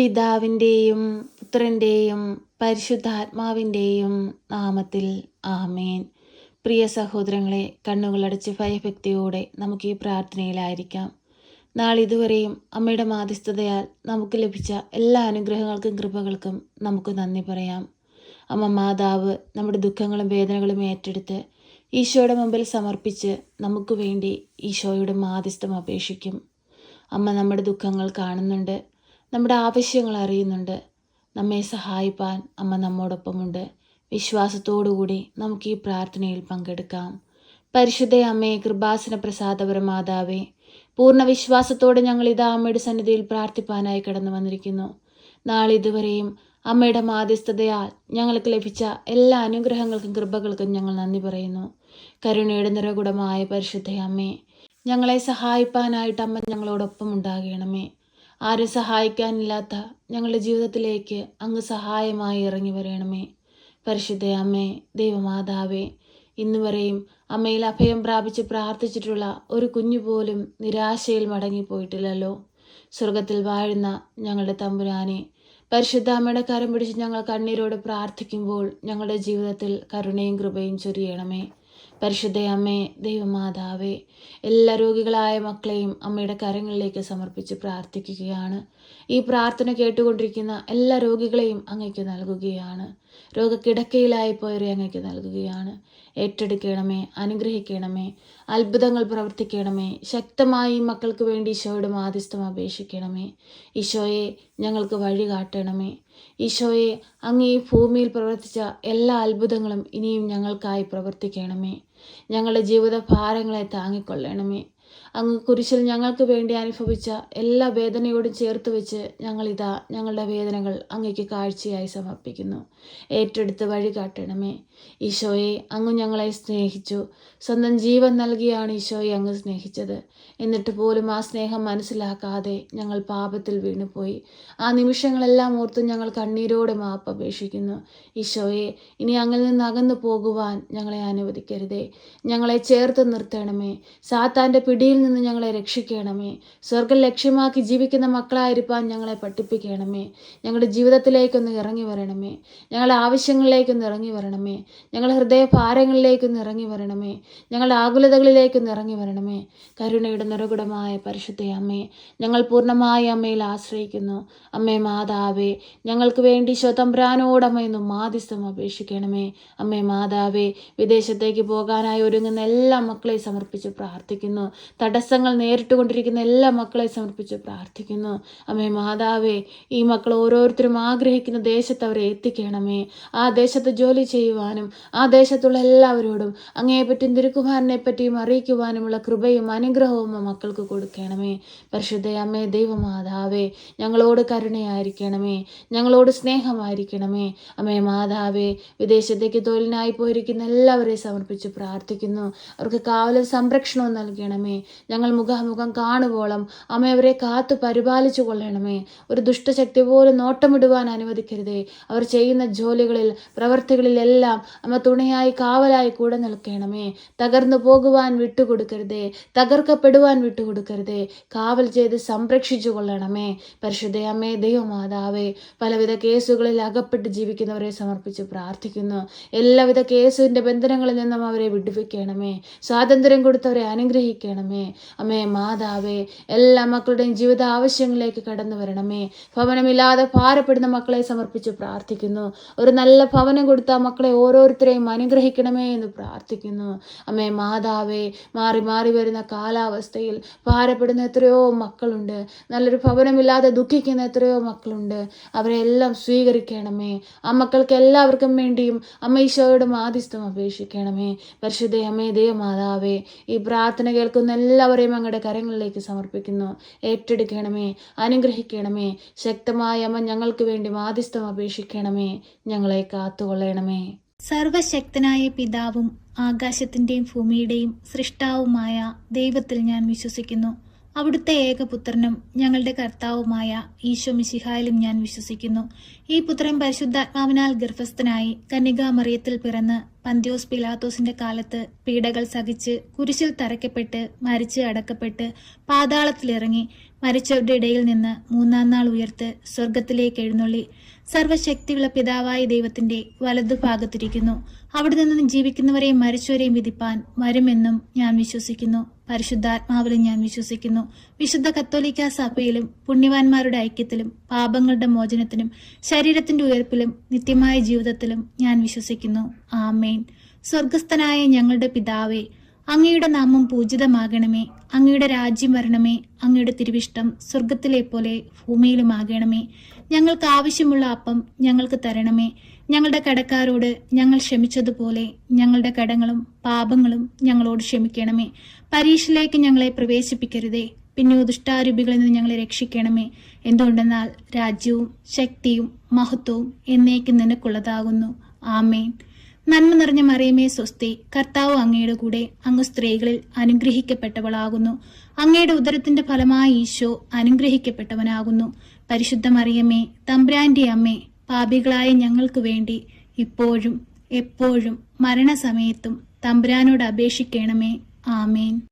പിതാവിൻ്റെയും പുത്രൻ്റെയും പരിശുദ്ധാത്മാവിൻ്റെയും നാമത്തിൽ ആമേൻ. പ്രിയ സഹോദരങ്ങളെ, കണ്ണുകളടച്ച് ഭയഭക്തിയോടെ നമുക്ക് ഈ പ്രാർത്ഥനയിലായിരിക്കാം. നാളിതുവരെയും അമ്മയുടെ മാധ്യസ്ഥതയാൽ നമുക്ക് ലഭിച്ച എല്ലാ അനുഗ്രഹങ്ങൾക്കും കൃപകൾക്കും നമുക്ക് നന്ദി പറയാം. അമ്മ മാതാവ് നമ്മുടെ ദുഃഖങ്ങളും വേദനകളും ഏറ്റെടുത്ത് ഈശോയുടെ മുമ്പിൽ സമർപ്പിച്ച് നമുക്ക് വേണ്ടി ഈശോയുടെ മാധ്യസ്ഥം അപേക്ഷിക്കും. അമ്മ നമ്മുടെ ദുഃഖങ്ങൾ കാണുന്നുണ്ട്, നമ്മുടെ ആവശ്യങ്ങൾ അറിയുന്നുണ്ട്. നമ്മെ സഹായിപ്പാൻ അമ്മ നമ്മോടൊപ്പമുണ്ട്. വിശ്വാസത്തോടുകൂടി നമുക്ക് ഈ പ്രാർത്ഥനയിൽ പങ്കെടുക്കാം. പരിശുദ്ധ അമ്മേ, കൃപാസന പ്രസാദപര മാതാവേ, പൂർണ്ണ വിശ്വാസത്തോടെ ഞങ്ങൾ ഇതാ അമ്മയുടെ സന്നിധിയിൽ പ്രാർത്ഥിപ്പാനായി കടന്നു വന്നിരിക്കുന്നു. നാളിതുവരെയും അമ്മയുടെ മാധ്യസ്ഥതയാൽ ഞങ്ങൾക്ക് ലഭിച്ച എല്ലാ അനുഗ്രഹങ്ങൾക്കും കൃപകൾക്കും ഞങ്ങൾ നന്ദി പറയുന്നു. കരുണയുടെ നിറകുടമായ പരിശുദ്ധ അമ്മേ, ഞങ്ങളെ സഹായിപ്പാനായിട്ട് അമ്മ ഞങ്ങളോടൊപ്പം ഉണ്ടാകണമേ. ആരും സഹായിക്കാനില്ലാത്ത ഞങ്ങളുടെ ജീവിതത്തിലേക്ക് അങ്ങ് സഹായമായി ഇറങ്ങി വരണമേ. പരിശുദ്ധ അമ്മേ, ദൈവമാതാവേ, ഇന്നുവരെയും അമ്മയിൽ അഭയം പ്രാപിച്ച് പ്രാർത്ഥിച്ചിട്ടുള്ള ഒരു കുഞ്ഞു പോലും നിരാശയിൽ മടങ്ങിപ്പോയിട്ടില്ലല്ലോ. സ്വർഗത്തിൽ വാഴുന്ന ഞങ്ങളുടെ തമ്പുരാനെ, പരിശുദ്ധ അമ്മയുടെ കരം പിടിച്ച് ഞങ്ങൾ കണ്ണീരോട് പ്രാർത്ഥിക്കുമ്പോൾ ഞങ്ങളുടെ ജീവിതത്തിൽ കരുണയും കൃപയും ചൊരിയണമേ. പരിശുദ്ധ അമ്മേ, ദൈവമാതാവേ, എല്ലാ രോഗികളായ മക്കളെയും അമ്മയുടെ കരങ്ങളിലേക്ക് സമർപ്പിച്ച് പ്രാർത്ഥിക്കുകയാണ്. ഈ പ്രാർത്ഥന കേട്ടുകൊണ്ടിരിക്കുന്ന എല്ലാ രോഗികളെയും അങ്ങയ്ക്ക് നൽകുകയാണ്. രോഗക്കിടക്കയിലായിപ്പോയവരെ അങ്ങയ്ക്ക് നൽകുകയാണ്. ഏറ്റെടുക്കണമേ, അനുഗ്രഹിക്കണമേ, അത്ഭുതങ്ങൾ പ്രവർത്തിക്കണമേ. ശക്തമായി മക്കൾക്ക് വേണ്ടി ഈശോയുടെ മാധ്യസ്ഥം അപേക്ഷിക്കണമേ. ഈശോയെ, ഞങ്ങൾക്ക് വഴി കാട്ടണമേ. ഈശോയെ, അങ്ങ് ഈ ഭൂമിയിൽ പ്രവർത്തിച്ച എല്ലാ അത്ഭുതങ്ങളും ഇനിയും ഞങ്ങൾക്കായി പ്രവർത്തിക്കണമേ. ഞങ്ങളുടെ ജീവിത ഭാരങ്ങളെ താങ്ങിക്കൊള്ളണമേ. അങ്ങ് കുരിശിൽ ഞങ്ങൾക്ക് വേണ്ടി അനുഭവിച്ച എല്ലാ വേദനയോടും ചേർത്ത് വെച്ച് ഞങ്ങളിതാ ഞങ്ങളുടെ വേദനകൾ അങ്ങയ്ക്ക് കാഴ്ചയായി സമർപ്പിക്കുന്നു. ഏറ്റെടുത്ത് വഴി കാട്ടണമേ. ഈശോയെ, അങ്ങ് ഞങ്ങളെ സ്നേഹിച്ചു. സ്വന്തം ജീവൻ നൽകിയാണ് ഈശോയെ അങ്ങ് സ്നേഹിച്ചത്. എന്നിട്ട് പോലും ആ സ്നേഹം മനസ്സിലാക്കാതെ ഞങ്ങൾ പാപത്തിൽ വീണുപോയി. ആ നിമിഷങ്ങളെല്ലാം ഓർത്ത് ഞങ്ങൾ കണ്ണീരോടെ മാപ്പ് അപേക്ഷിക്കുന്നു. ഈശോയെ, ഇനി അങ്ങിൽ നിന്ന് അകന്നു പോകുവാൻ ഞങ്ങളെ അനുവദിക്കരുതേ. ഞങ്ങളെ ചേർത്ത് നിർത്തണമേ. സാത്താൻ്റെ പിടിയിൽ നിന്ന് ഞങ്ങളെ രക്ഷിക്കണമേ. സ്വർഗം ലക്ഷ്യമാക്കി ജീവിക്കുന്ന മക്കളായിരിക്കാൻ ഞങ്ങളെ പഠിപ്പിക്കണമേ. ഞങ്ങളുടെ ജീവിതത്തിലേക്കൊന്ന് ഇറങ്ങി വരണമേ. ഞങ്ങളുടെ ആവശ്യങ്ങളിലേക്കൊന്ന് ഇറങ്ങി വരണമേ. ഞങ്ങളുടെ ഹൃദയഭാരങ്ങളിലേക്കൊന്ന് ഇറങ്ങി വരണമേ. ഞങ്ങളുടെ ആകുലതകളിലേക്കൊന്ന് ഇറങ്ങി വരണമേ. കരുണയുടെ നിറകുടമായ പരിശുദ്ധ അമ്മേ, ഞങ്ങൾ പൂർണ്ണമായി അമ്മയിൽ ആശ്രയിക്കുന്നു. അമ്മേ മാതാവേ, ഞങ്ങൾക്ക് വേണ്ടി തമ്പുരാനോടമ്മയെന്നും മാധ്യസ്ഥം അപേക്ഷിക്കണമേ. അമ്മേ മാതാവേ, വിദേശത്തേക്ക് പോകാനായി ഒരുങ്ങുന്ന എല്ലാ മക്കളെ സമർപ്പിച്ച് പ്രാർത്ഥിക്കുന്നു. തടസ്സങ്ങൾ നേരിട്ടുകൊണ്ടിരിക്കുന്ന എല്ലാ മക്കളെ സമർപ്പിച്ച് പ്രാർത്ഥിക്കുന്നു. അമ്മേ മാതാവേ, ഈ മക്കൾ ഓരോരുത്തരും ആഗ്രഹിക്കുന്ന ദേശത്ത് അവരെ എത്തിക്കണമേ. ആ ദേശത്ത് ജോലി ചെയ്യുവാനും ആ ദേശത്തുള്ള എല്ലാവരോടും അങ്ങയെപ്പറ്റിയും തിരുക്കുമാരനെ പറ്റിയും അറിയിക്കുവാനുമുള്ള കൃപയും അനുഗ്രഹവും മക്കൾക്ക് കൊടുക്കണമേ. പരിശുദ്ധ അമ്മേ, ദൈവമാതാവേ, ഞങ്ങളോട് കരുണയായിരിക്കണമേ. ഞങ്ങളോട് സ്നേഹമായിരിക്കണമേ. അമ്മേ മാതാവേ, വിദേശത്തേക്ക് തൊഴിലിനായി പോയിരിക്കുന്ന എല്ലാവരെയും സമർപ്പിച്ച് പ്രാർത്ഥിക്കുന്നു. അവർക്ക് കാവലും സംരക്ഷണവും നൽകണമേ. ഞങ്ങൾ മുഖാമുഖം കാണുവോളം അമ്മ അവരെ കാത്തു പരിപാലിച്ചു കൊള്ളണമേ. ഒരു ദുഷ്ടശക്തി പോലും നോട്ടമിടുവാൻ അനുവദിക്കരുതേ. അവർ ചെയ്യുന്ന ജോലികളിൽ പ്രവർത്തികളിലെല്ലാം അമ്മ തുണയായി കാവലായി കൂടെ നിൽക്കണമേ. തകർന്നു പോകുവാൻ വിട്ടുകൊടുക്കരുതേ. തകർക്കപ്പെടുവാൻ വിട്ടുകൊടുക്കരുതേ. കാവൽ ചെയ്ത് സംരക്ഷിച്ചു കൊള്ളണമേ. പരിശുദ്ധ അമ്മേ, ദൈവമാതാവേ, പലവിധ കേസുകളിൽ അകപ്പെട്ട് ജീവിക്കുന്നവരെ സമർപ്പിച്ച് പ്രാർത്ഥിക്കുന്നു. എല്ലാവിധ കേസിൻ്റെ ബന്ധനങ്ങളിൽ നിന്നും അവരെ വിടുവിക്കണമേ. സ്വാതന്ത്ര്യം കൊടുത്തവരെ അനുഗ്രഹിക്കണമേ. അമ്മേ മാതാവേ, എല്ലാ മക്കളുടെയും ജീവിത ആവശ്യങ്ങളിലേക്ക് കടന്നു വരണമേ. ഭവനമില്ലാതെ ഭാരപ്പെടുന്ന മക്കളെ സമർപ്പിച്ച് പ്രാർത്ഥിക്കുന്നു. ഒരു നല്ല ഭവനം കൊടുത്ത മക്കളെ ഓരോരുത്തരെയും അനുഗ്രഹിക്കണമേ എന്ന് പ്രാർത്ഥിക്കുന്നു. അമ്മേ മാതാവേ, മാറി മാറി വരുന്ന കാലാവസ്ഥയിൽ ഭാരപ്പെടുന്ന എത്രയോ മക്കളുണ്ട്. നല്ലൊരു ഭവനമില്ലാതെ ദുഃഖിക്കുന്ന എത്രയോ മക്കളുണ്ട്. അവരെ എല്ലാം സ്വീകരിക്കണമേ. ആ മക്കൾക്ക് എല്ലാവർക്കും വേണ്ടിയും അമ്മ ഈശോയുടെ മാധ്യസ്ഥം അപേക്ഷിക്കണമേ. പരിശുദ്ധ അമ്മേ, ദൈവമാതാവേ, ഈ പ്രാർത്ഥന കേൾക്കുന്ന എല്ലാവരെയും അങ്ങയുടെ കരങ്ങളിലേക്ക് സമർപ്പിക്കുന്നു. ഏറ്റെടുക്കണമേ, അനുഗ്രഹിക്കണമേ. ശക്തമായ അമ്മ ഞങ്ങൾക്ക് വേണ്ടി മാധ്യസ്ഥം അപേക്ഷിക്കണമേ. ഞങ്ങളെ കാത്തുകൊള്ളണമേ. സർവശക്തനായ പിതാവും ആകാശത്തിന്റെയും ഭൂമിയുടെയും സൃഷ്ടാവുമായ ദൈവത്തിൽ ഞാൻ വിശ്വസിക്കുന്നു. അവിടുത്തെ ഏകപുത്രനും ഞങ്ങളുടെ കർത്താവുമായ ഈശോ മിശിഹായിലും ഞാൻ വിശ്വസിക്കുന്നു. ഈ പുത്രൻ പരിശുദ്ധാത്മാവിനാൽ ഗർഭസ്ഥനായി കന്യകാമറിയത്തിൽ പിറന്ന് പന്തിയോസ് പിലാത്തോസിന്റെ കാലത്ത് പീഡകൾ സഹിച്ച് കുരിശിൽ തറയ്ക്കപ്പെട്ട് മരിച്ച് അടക്കപ്പെട്ട് പാതാളത്തിലിറങ്ങി മരിച്ചവരുടെ ഇടയിൽ നിന്ന് മൂന്നാം നാൾ ഉയർത്ത് സ്വർഗത്തിലേക്ക് എഴുന്നള്ളി സർവശക്തിയുള്ള പിതാവായ ദൈവത്തിന്റെ വലതുഭാഗത്തിരിക്കുന്നു. അവിടെ നിന്ന് ജീവിക്കുന്നവരെയും മരിച്ചവരെയും വിധിപ്പാൻ വരുമെന്നും ഞാൻ വിശ്വസിക്കുന്നു. പരിശുദ്ധാത്മാവിലും ഞാൻ വിശ്വസിക്കുന്നു. വിശുദ്ധ കത്തോലിക്ക സഭയിലും പുണ്യവാന്മാരുടെ ഐക്യത്തിലും പാപങ്ങളുടെ മോചനത്തിനും ശരീരത്തിന്റെ ഉയർപ്പിലും നിത്യമായ ജീവിതത്തിലും ഞാൻ വിശ്വസിക്കുന്നു. ആമേൻ. സ്വർഗസ്ഥനായ ഞങ്ങളുടെ പിതാവേ, അങ്ങയുടെ നാമം പൂജിതമാകണമേ. അങ്ങയുടെ രാജ്യം വരണമേ. അങ്ങയുടെ തിരുവിഷ്ടം സ്വർഗത്തിലെ പോലെ ഭൂമിയിലുമാകണമേ. ഞങ്ങൾക്ക് ആവശ്യമുള്ള അപ്പം ഞങ്ങൾക്ക് തരണമേ. ഞങ്ങളുടെ കടക്കാരോട് ഞങ്ങൾ ക്ഷമിച്ചതുപോലെ ഞങ്ങളുടെ കടങ്ങളും പാപങ്ങളും ഞങ്ങളോട് ക്ഷമിക്കണമേ. പരീക്ഷയിലേക്ക് ഞങ്ങളെ പ്രവേശിപ്പിക്കരുതേ, പിന്നെ ദുഷ്ടാരൂപികളിൽ നിന്ന് ഞങ്ങളെ രക്ഷിക്കണമേ. എന്തുകൊണ്ടെന്നാൽ രാജ്യവും ശക്തിയും മഹത്വവും എന്നേക്കും നിനക്കുള്ളതാകുന്നു. ആമേൻ. നന്മ നിറഞ്ഞ മറിയമേ സ്വസ്തി, കർത്താവ് അങ്ങയുടെ കൂടെ, അങ്ങ് സ്ത്രീകളിൽ അനുഗ്രഹിക്കപ്പെട്ടവളാകുന്നു. അങ്ങയുടെ ഉദരത്തിന്റെ ഫലമായ ഈശോ അനുഗ്രഹിക്കപ്പെട്ടവനാകുന്നു. പരിശുദ്ധ മറിയമേ, തമ്പുരാന്റെ അമ്മേ, പാപികളായ ഞങ്ങൾക്ക് വേണ്ടി ഇപ്പോഴും എപ്പോഴും മരണസമയത്തും തമ്പുരാനോട് അപേക്ഷിക്കണമേ. ആമേൻ.